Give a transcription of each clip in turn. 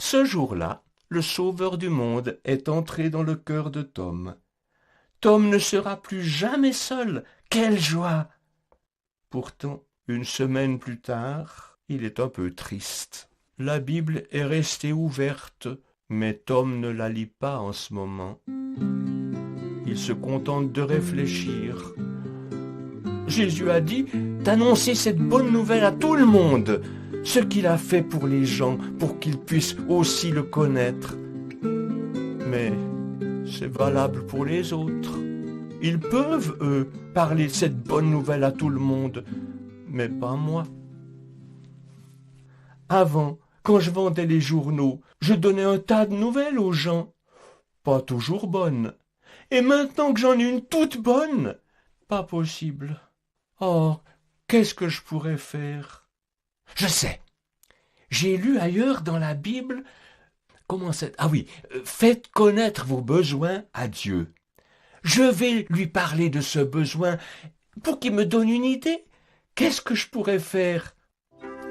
Ce jour-là, le Sauveur du monde est entré dans le cœur de Tom. Tom ne sera plus jamais seul. Quelle joie! Pourtant, une semaine plus tard, il est un peu triste. La Bible est restée ouverte, mais Tom ne la lit pas en ce moment. Il se contente de réfléchir. Jésus a dit d'annoncer cette bonne nouvelle à tout le monde, ce qu'il a fait pour les gens, pour qu'ils puissent aussi le connaître. Mais c'est valable pour les autres. Ils peuvent, eux, parler de cette bonne nouvelle à tout le monde, mais pas moi. Avant, quand je vendais les journaux, je donnais un tas de nouvelles aux gens, pas toujours bonnes. Et maintenant que j'en ai une toute bonne, pas possible. Oh, qu'est-ce que je pourrais faire? Je sais. J'ai lu ailleurs dans la Bible, comment c'est? Ah oui, faites connaître vos besoins à Dieu. Je vais lui parler de ce besoin pour qu'il me donne une idée. Qu'est-ce que je pourrais faire?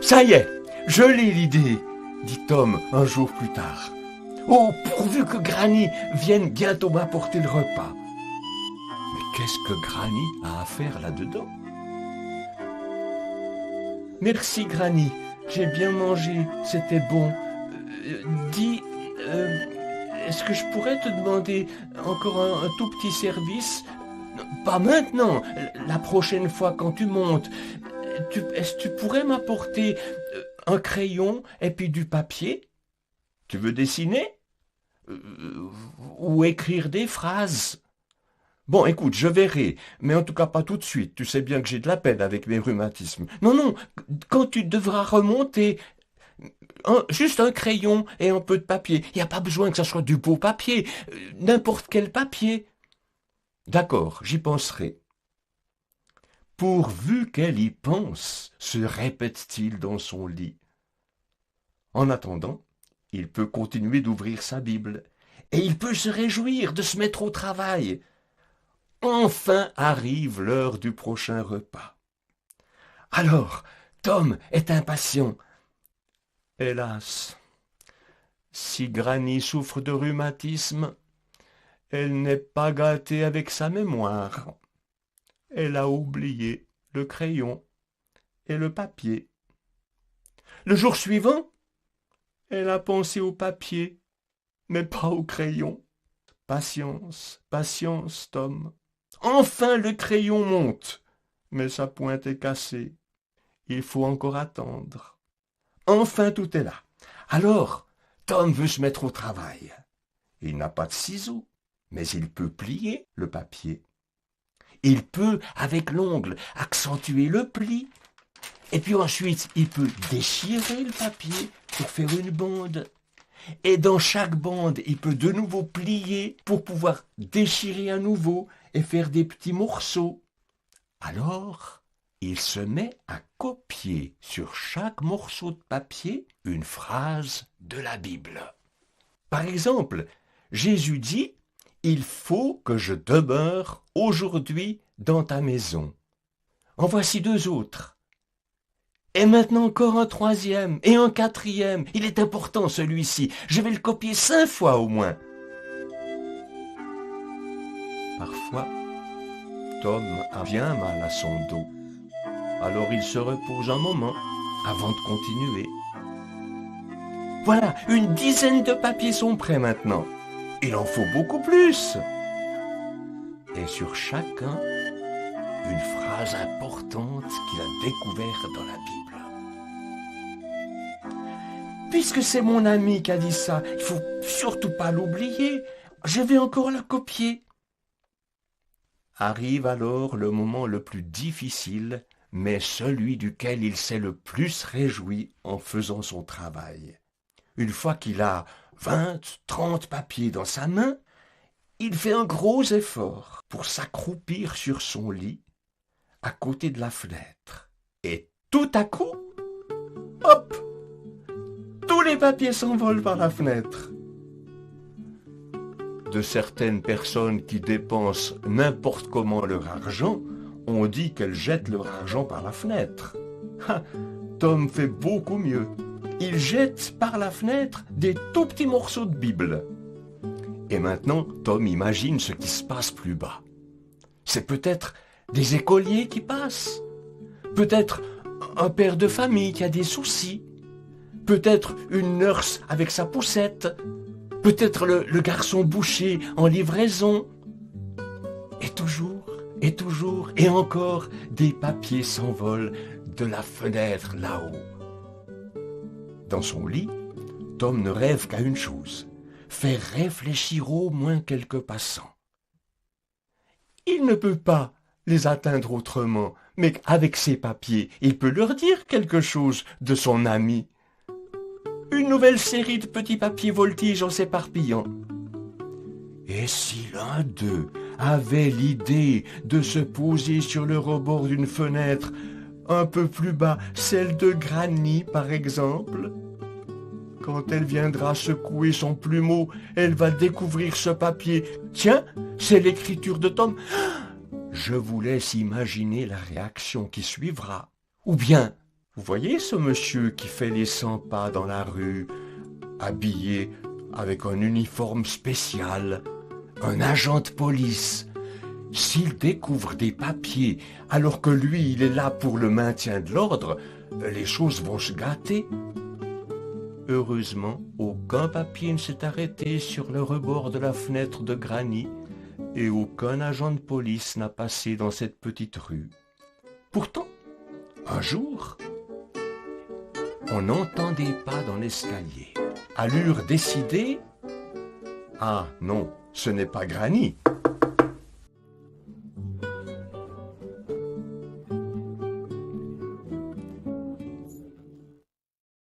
Ça y est, je l'ai l'idée, dit Tom un jour plus tard. Oh, pourvu que Granny vienne bientôt m'apporter le repas. Mais qu'est-ce que Granny a à faire là-dedans? Merci Granny, j'ai bien mangé, c'était bon. Dis, est-ce que je pourrais te demander encore un tout petit service? Pas maintenant, la prochaine fois quand tu montes. Est-ce que tu pourrais m'apporter un crayon et puis du papier? Tu veux dessiner? Ou écrire des phrases? Bon, écoute, je verrai, mais en tout cas pas tout de suite. Tu sais bien que j'ai de la peine avec mes rhumatismes. Non, non, quand tu devras remonter, juste un crayon et un peu de papier. Il n'y a pas besoin que ça soit du beau papier, n'importe quel papier. D'accord, j'y penserai. Pourvu qu'elle y pense, se répète-t-il dans son lit. En attendant, il peut continuer d'ouvrir sa Bible, et il peut se réjouir de se mettre au travail. Enfin arrive l'heure du prochain repas. Alors, Tom est impatient. Hélas, si Granny souffre de rhumatisme, elle n'est pas gâtée avec sa mémoire. Elle a oublié le crayon et le papier. Le jour suivant, elle a pensé au papier, mais pas au crayon. Patience, patience, Tom. Enfin le crayon monte, mais sa pointe est cassée. Il faut encore attendre. Enfin tout est là. Alors, Tom veut se mettre au travail. Il n'a pas de ciseaux, mais il peut plier le papier. Il peut, avec l'ongle, accentuer le pli. Et puis ensuite, il peut déchirer le papier pour faire une bande. Et dans chaque bande, il peut de nouveau plier pour pouvoir déchirer à nouveau et faire des petits morceaux. Alors, il se met à copier sur chaque morceau de papier une phrase de la Bible. Par exemple, Jésus dit « Il faut que je demeure aujourd'hui dans ta maison ». En voici deux autres. Et maintenant encore un troisième et un quatrième. Il est important celui-ci. Je vais le copier 5 fois au moins. Parfois, Tom a bien mal à son dos. Alors il se repose un moment avant de continuer. Voilà, une dizaine de papiers sont prêts maintenant. Il en faut beaucoup plus. Et sur chacun, une phrase importante qu'il a découverte dans la Bible. Puisque c'est mon ami qui a dit ça, il faut surtout pas l'oublier. Je vais encore la copier. Arrive alors le moment le plus difficile, mais celui duquel il s'est le plus réjoui en faisant son travail. Une fois qu'il a 20, 30 papiers dans sa main, il fait un gros effort pour s'accroupir sur son lit, à côté de la fenêtre. Et tout à coup, hop, tous les papiers s'envolent par la fenêtre. De certaines personnes qui dépensent n'importe comment leur argent, on dit qu'elles jettent leur argent par la fenêtre. Ah, Tom fait beaucoup mieux. il jette par la fenêtre des tout petits morceaux de Bible. Et maintenant, Tom imagine ce qui se passe plus bas. C'est peut-être des écoliers qui passent, peut-être un père de famille qui a des soucis, peut-être une nurse avec sa poussette, peut-être le garçon boucher en livraison. Et toujours, et encore, des papiers s'envolent de la fenêtre là-haut. Dans son lit, Tom ne rêve qu'à une chose, faire réfléchir au moins quelques passants. Il ne peut pas les atteindre autrement, mais avec ces papiers, il peut leur dire quelque chose de son ami. Une nouvelle série de petits papiers voltigent en s'éparpillant. Et si l'un d'eux avait l'idée de se poser sur le rebord d'une fenêtre, un peu plus bas, celle de Granny par exemple? Quand elle viendra secouer son plumeau, elle va découvrir ce papier. Tiens, c'est l'écriture de Tom. Je vous laisse imaginer la réaction qui suivra. Ou bien, vous voyez ce monsieur qui fait les 100 pas dans la rue, habillé avec un uniforme spécial, un agent de police. S'il découvre des papiers alors que lui, il est là pour le maintien de l'ordre, les choses vont se gâter. Heureusement, aucun papier ne s'est arrêté sur le rebord de la fenêtre de Granny et aucun agent de police n'a passé dans cette petite rue. Pourtant, un jour, on entend des pas dans l'escalier. Allure décidée. Ah non, ce n'est pas Granny.